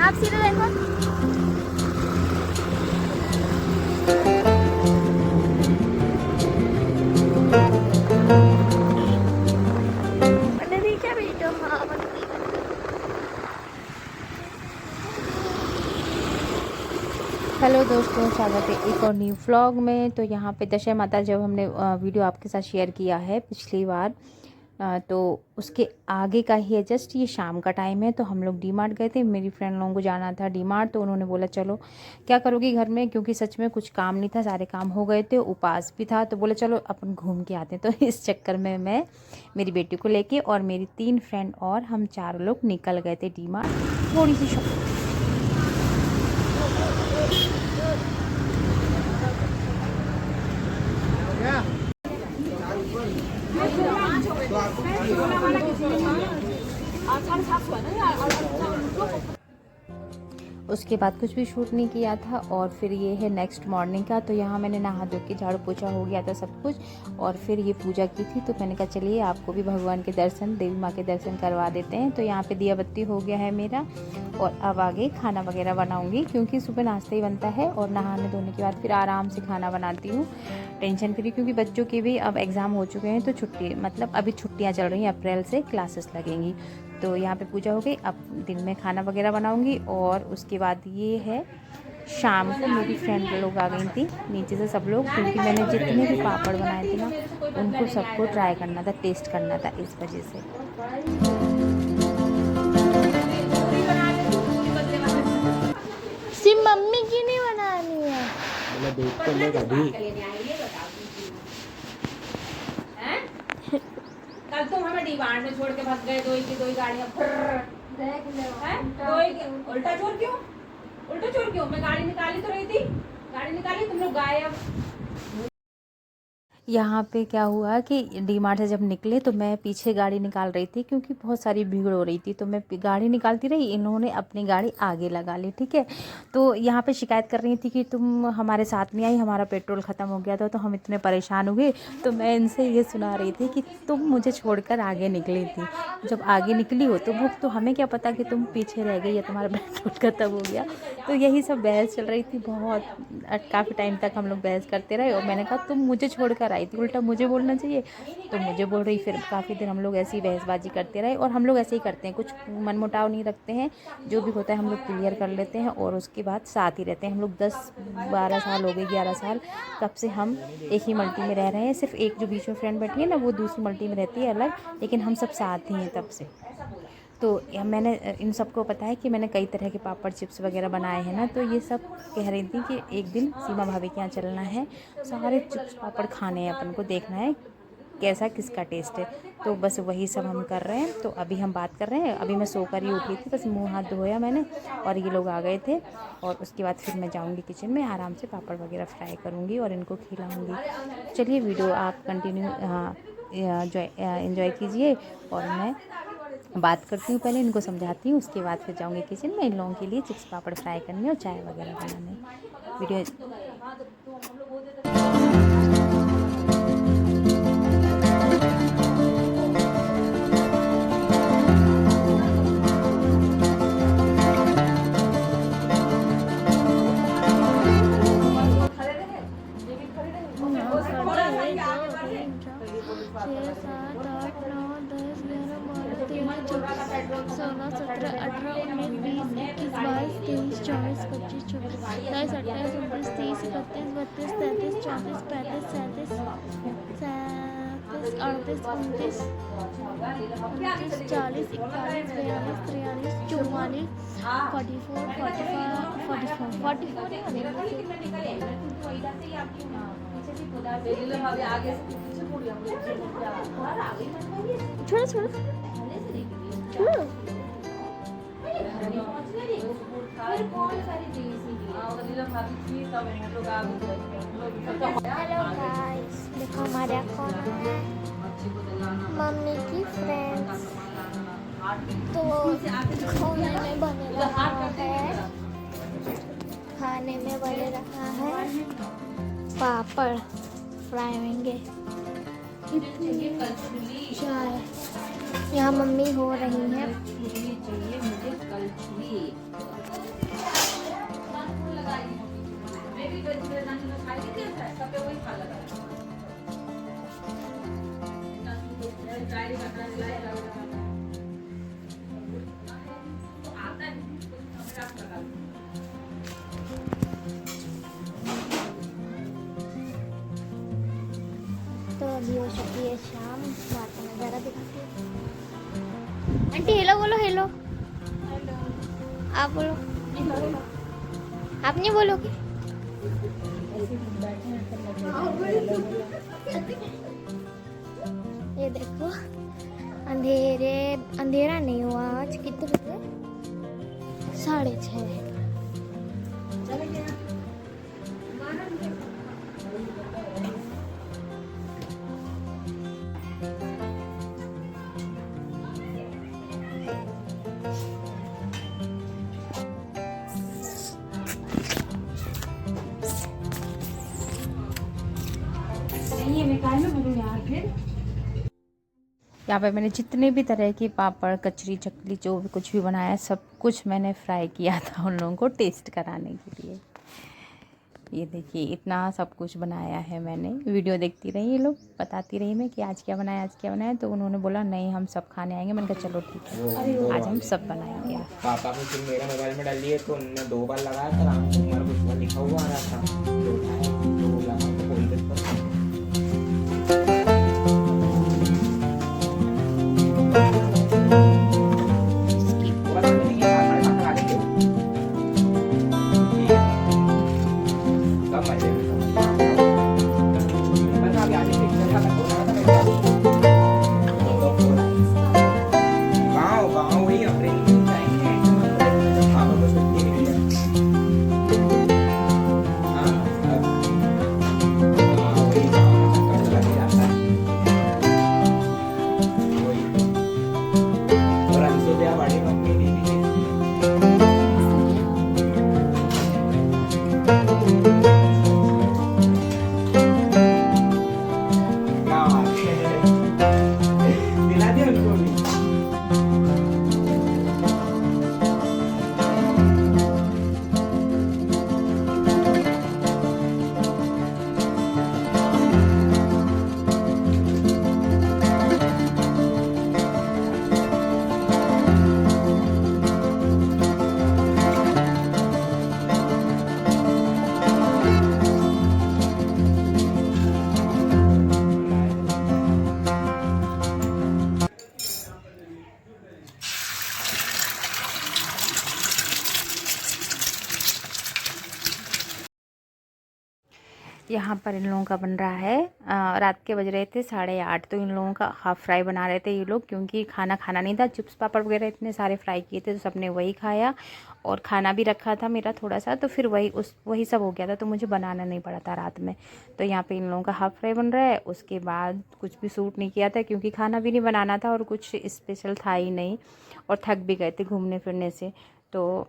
आप सीधे देखो। मैंने देखा वीडियो। हाँ हेलो दोस्तों, स्वागत है एक और न्यू व्लॉग में। तो यहाँ पे दशहरा माता जब हमने वीडियो आपके साथ शेयर किया है पिछली बार, तो उसके आगे का ही है। जस्ट ये शाम का टाइम है, तो हम लोग डी मार्ट गए थे। मेरी फ्रेंड लोगों को जाना था डी मार्ट, तो उन्होंने बोला चलो क्या करोगी घर में, क्योंकि सच में कुछ काम नहीं था, सारे काम हो गए थे, उपवास भी था। तो बोले चलो अपन घूम के आते हैं। तो इस चक्कर में मैं मेरी बेटी को लेके और मेरी 3 फ्रेंड और हम 4 लोग निकल गए थे डी मार्ट। थोड़ी सी उसके बाद कुछ भी शूट नहीं किया था। और फिर ये है नेक्स्ट मॉर्निंग का। तो यहाँ मैंने नहा धो के झाड़ू पोछा हो गया था सब कुछ, और फिर ये पूजा की थी। तो मैंने कहा चलिए आपको भी भगवान के दर्शन, देवी माँ के दर्शन करवा देते हैं। तो यहाँ पे दिया बत्ती हो गया है मेरा, और अब आगे खाना वगैरह बनाऊँगी, क्योंकि सुबह नाश्ता ही बनता है और नहाने धोने के बाद फिर आराम से खाना बनाती हूँ टेंशन फ्री। क्योंकि बच्चों के भी अब एग्ज़ाम हो चुके हैं, तो छुट्टी मतलब अभी छुट्टियाँ चल रही हैं, अप्रैल से क्लासेस लगेंगी। तो यहाँ पे पूजा हो गई, अब दिन में खाना वगैरह बनाऊंगी। और उसके बाद ये है शाम को मेरी फ्रेंड लोग आ गई थी नीचे से सब लोग, क्योंकि मैंने जितने भी पापड़ बनाए थे ना उनको सबको ट्राई करना था, टेस्ट करना था, इस वजह से। सिर्फ मम्मी की नहीं बनानी है। मैं देख कर ले कभी। कल तुम हमें डिमांड में छोड़ के भाग गए, दो ही गाड़ियां उल्टा चोर क्यों? उल्टा चोर क्यों? मैं गाड़ी निकाली तो रही थी, गाड़ी निकाली, तुम लोग गायब। यहाँ पे क्या हुआ कि डी मार्ट से जब निकले तो मैं पीछे गाड़ी निकाल रही थी, क्योंकि बहुत सारी भीड़ हो रही थी। तो मैं गाड़ी निकालती रही, इन्होंने अपनी गाड़ी आगे लगा ली। ठीक है, तो यहाँ पे शिकायत कर रही थी कि तुम हमारे साथ नहीं आई, हमारा पेट्रोल ख़त्म हो गया था, तो हम इतने परेशान हुए। तो मैं इनसे ये सुना रही थी कि तुम मुझे छोड़कर आगे निकली थी, जब आगे निकली हो तो भूख, तो हमें क्या पता कि तुम पीछे रह गई या तुम्हारा पेट्रोल ख़त्म हो गया। तो यही सब बहस चल रही थी बहुत, काफ़ी टाइम तक हम लोग बहस करते रहे। और मैंने कहा तुम मुझे छोड़कर आई थी, उल्टा मुझे बोलना चाहिए, तो मुझे बोल रही। फिर काफ़ी देर हम लोग ऐसी बहसबाजी करते रहे। और हम लोग ऐसे ही करते हैं, कुछ मनमुटाव नहीं रखते हैं, जो भी होता है हम लोग क्लियर कर लेते हैं, और उसके बाद साथ ही रहते हैं। हम लोग 10-12 साल हो गए, 11 साल कब से हम एक ही मल्टी में रह रहे हैं। सिर्फ एक जो बीच में फ्रेंड बैठी है ना, वो दूसरी मल्टी में रहती है अलग, लेकिन हम सब साथ ही हैं तब से। तो मैंने इन सबको पता है कि मैंने कई तरह के पापड़ चिप्स वगैरह बनाए हैं ना, तो ये सब कह रही थी कि एक दिन सीमा भाभी के यहाँ चलना है, सारे चिप्स पापड़ खाने हैं, अपन को देखना है कैसा किसका टेस्ट है। तो बस वही सब हम कर रहे हैं। तो अभी हम बात कर रहे हैं, अभी मैं सोकर ही उठी थी, बस मुँह हाथ धोया मैंने, और ये लोग आ गए थे। और उसके बाद फिर मैं जाऊँगी किचन में, आराम से पापड़ वगैरह फ्राई करूँगी और इनको खिलाऊँगी। चलिए वीडियो आप कंटिन्यू एंजॉय कीजिए, और मैं बात करती हूँ, पहले इनको समझाती हूँ, उसके बाद फिर जाऊँगी किचन में इन लोगों के लिए चिप्स पापड़ फ्राई करने और चाय वगैरह बनाने। वीडियो सोलह 17 18 19 20 21 22 23 24 25 26 27 28 29 30 31 32 33 34 35 37 38 39 40 41 42 43 44 44 छोड़ो छोड़ो छोड़ो। हेलो गाइस, देखो हमारे कौन है, मम्मी की फ्रेंड्स। तो खाने में बने रहा है, खाने में बने रहा है पापड़ फ्राई होंगे, चाय यहाँ मम्मी हो रही है। हो चुकी है शाम। बाहर का नज़ारा दिखाती हूँ। आंटी हेलो बोलो, हेलो। आप बोलो। आप नहीं बोलोगे? ये देखो, अंधेरा नहीं हुआ आज। कितने बजे? 6:30। यहाँ पे मैंने जितने भी तरह की पापड़, कचरी, चकली, जो भी कुछ भी बनाया, सब कुछ मैंने फ्राई किया था उन लोगों को टेस्ट कराने के लिए। ये देखिए इतना सब कुछ बनाया है मैंने। वीडियो देखती रही ये लोग, बताती रही मैं कि आज क्या बनाया, आज क्या बनाया। तो उन्होंने बोला नहीं हम सब खाने आएंगे। मैंने कहा चलो ठीक है, आज हम सब बनाएंगे। पापा को सिम मेरे मोबाइल में डाल लिए तो उन्होंने 2 बार लगाया था। राम कुमार कुछ लिखा हुआ आ रहा था, तो उठाया तो वो लगा तो बोल देता। यहाँ पर इन लोगों का बन रहा है, रात के बज रहे थे 8:30। तो इन लोगों का हाफ़ फ्राई बना रहे थे ये लोग, क्योंकि खाना खाना नहीं था। चिप्स पापड़ वगैरह इतने सारे फ्राई किए थे तो सबने वही खाया, और खाना भी रखा था मेरा थोड़ा सा, तो फिर वही सब हो गया था, तो मुझे बनाना नहीं पड़ा था रात में। तो यहाँ पे इन लोगों का हाफ़ फ्राई बन रहा है। उसके बाद कुछ भी सूट नहीं किया था, क्योंकि खाना भी नहीं बनाना था और कुछ स्पेशल था ही नहीं, और थक भी गए थे घूमने फिरने से। तो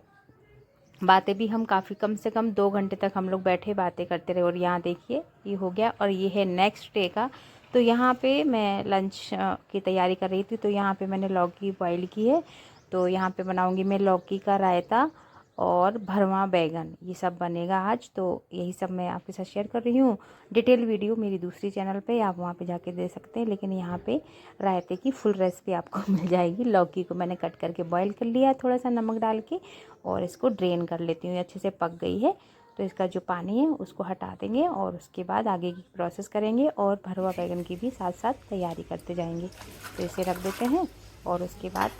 बातें भी हम काफ़ी, कम से कम 2 घंटे तक हम लोग बैठे बातें करते रहे। और यहाँ देखिए ये हो गया, और ये है नेक्स्ट डे का। तो यहाँ पे मैं लंच की तैयारी कर रही थी। तो यहाँ पे मैंने लौकी बॉईल की है। तो यहाँ पे बनाऊँगी मैं लौकी का रायता और भरवा बैगन, ये सब बनेगा आज। तो यही सब मैं आपके साथ शेयर कर रही हूँ। डिटेल वीडियो मेरी दूसरी चैनल पे, आप वहाँ पे जाके दे सकते हैं। लेकिन यहाँ पे रायते की फुल रेसिपी आपको मिल जाएगी। लौकी को मैंने कट करके बॉईल कर लिया है थोड़ा सा नमक डाल के, और इसको ड्रेन कर लेती हूँ। अच्छे से पक गई है, तो इसका जो पानी है उसको हटा देंगे, और उसके बाद आगे की प्रोसेस करेंगे। और भरवा बैगन की भी साथ साथ तैयारी करते जाएंगे। तो इसे रख देते हैं, और उसके बाद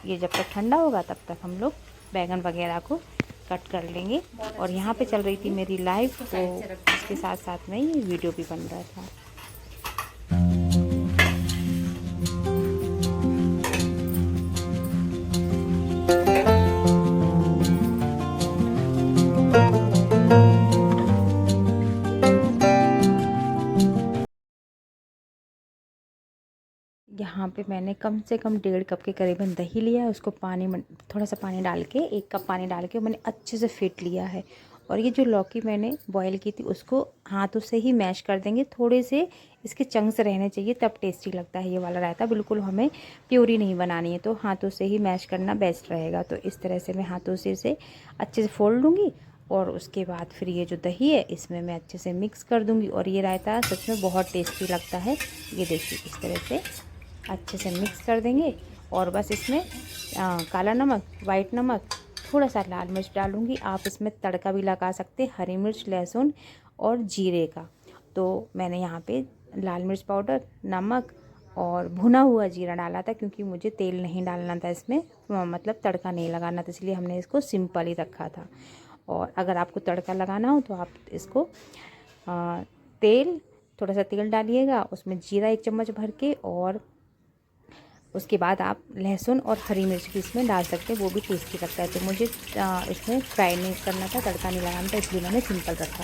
ये जब तक ठंडा होगा तब तक हम लोग बैगन वगैरह को कट कर लेंगे। और यहाँ पे चल रही थी मेरी लाइव, तो इसके साथ साथ में ये वीडियो भी बन रहा था। यहाँ पे मैंने कम से कम 1.5 कप के करीबन दही लिया है। उसको पानी में थोड़ा सा पानी डाल के, 1 कप पानी डाल के मैंने अच्छे से फेंट लिया है। और ये जो लौकी मैंने बॉईल की थी उसको हाथों से ही मैश कर देंगे। थोड़े से इसके चंक्स रहने चाहिए, तब टेस्टी लगता है ये वाला रायता। बिल्कुल हमें प्यूरी नहीं बनानी है, तो हाथों से ही मैश करना बेस्ट रहेगा। तो इस तरह से मैं हाथों से इसे अच्छे से फोल्ड लूँगी, और उसके बाद फिर ये जो दही है इसमें मैं अच्छे से मिक्स कर दूँगी। और ये रायता सच में बहुत टेस्टी लगता है। ये देखिए इस तरह से अच्छे से मिक्स कर देंगे। और बस इसमें काला नमक, वाइट नमक, थोड़ा सा लाल मिर्च डालूँगी। आप इसमें तड़का भी लगा सकते हैं, हरी मिर्च, लहसुन और जीरे का। तो मैंने यहाँ पे लाल मिर्च पाउडर, नमक और भुना हुआ जीरा डाला था, क्योंकि मुझे तेल नहीं डालना था इसमें, मतलब तड़का नहीं लगाना था, इसलिए हमने इसको सिंपल ही रखा था। और अगर आपको तड़का लगाना हो तो आप इसको तेल, थोड़ा सा तेल डालिएगा, उसमें जीरा 1 चम्मच भर के, और उसके बाद आप लहसुन और हरी मिर्च भी इसमें डाल सकते हैं, वो भी टेस्टी लगता है। तो मुझे इसमें फ्राई नहीं करना था, तड़का नहीं लगाना था, इसलिए मैंने सिंपल रखा।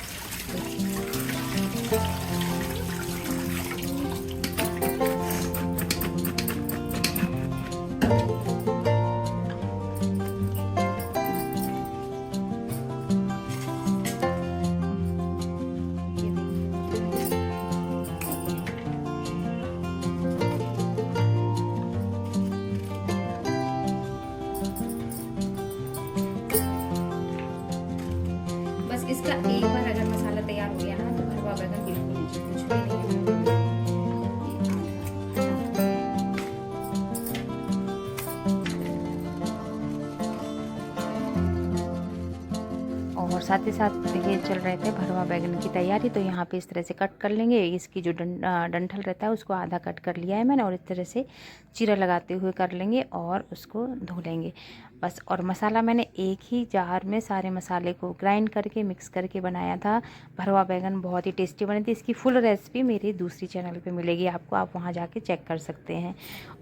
बस इसका एक बार अगर मसाला तैयार हो गया ना, तो भरवा बैगन बिल्कुल कुछ भी नहीं है। और साथ ही साथ ये चल रहे थे भरवा बैगन की तैयारी। तो यहाँ पे इस तरह से कट कर लेंगे, इसकी जो डंठल रहता है उसको आधा कट कर लिया है मैंने, और इस तरह से चीरा लगाते हुए कर लेंगे और उसको धो लेंगे बस। और मसाला मैंने एक ही जार में सारे मसाले को ग्राइंड करके मिक्स करके बनाया था। भरवा बैगन बहुत ही टेस्टी बनी थी। इसकी फुल रेसिपी मेरी दूसरी चैनल पे मिलेगी आपको, आप वहाँ जाके चेक कर सकते हैं।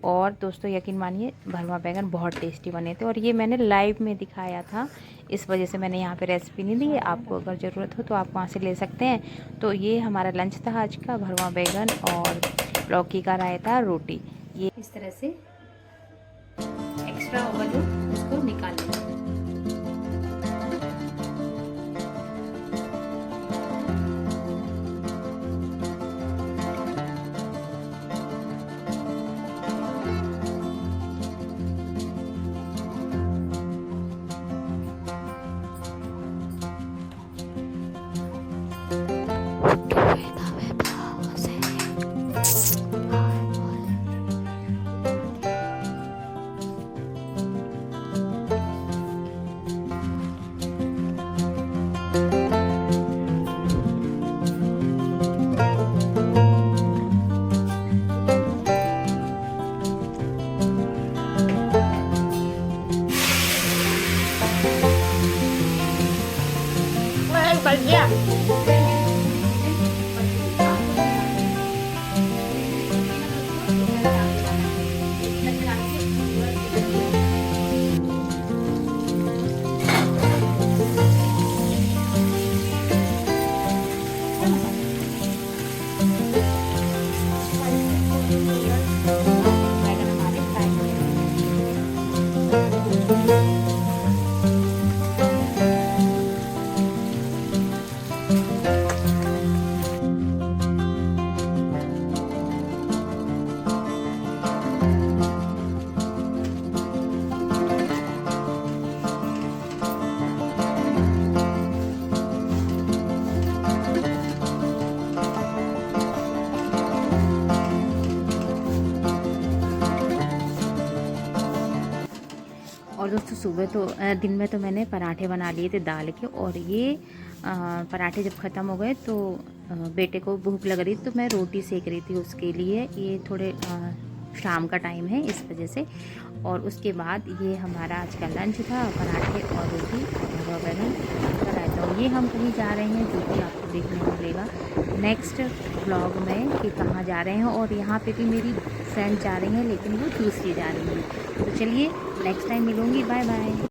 और दोस्तों यकीन मानिए भरवा बैगन बहुत टेस्टी बने थे, और ये मैंने लाइव में दिखाया था, इस वजह से मैंने यहाँ पे रेसिपी नहीं दी है। आपको अगर ज़रूरत हो तो आप वहाँ से ले सकते हैं। तो ये हमारा लंच था आज का, भरवा बैगन और लौकी का रायता, रोटी। ये इस तरह से एक्स्ट्रा ओवल उसको निकाल लेंगे। और दोस्तों सुबह तो दिन में तो मैंने पराठे बना लिए थे दाल के, और ये पराठे जब ख़त्म हो गए तो बेटे को भूख लग रही, तो मैं रोटी सेक रही थी उसके लिए। ये थोड़े शाम का टाइम है इस वजह से। और उसके बाद ये हमारा आज का लंच था, पराठे और रोटी और बैगन का रायता। ये हम कहीं जा रहे हैं जो कि आपको देखने को मिलेगा नेक्स्ट व्लॉग में कि कहाँ जा रहे हैं। और यहाँ पे भी मेरी फ्रेंड जा रही हैं, लेकिन वो दूसरी जा रही है। तो चलिए नेक्स्ट टाइम मिलूँगी, बाय बाय।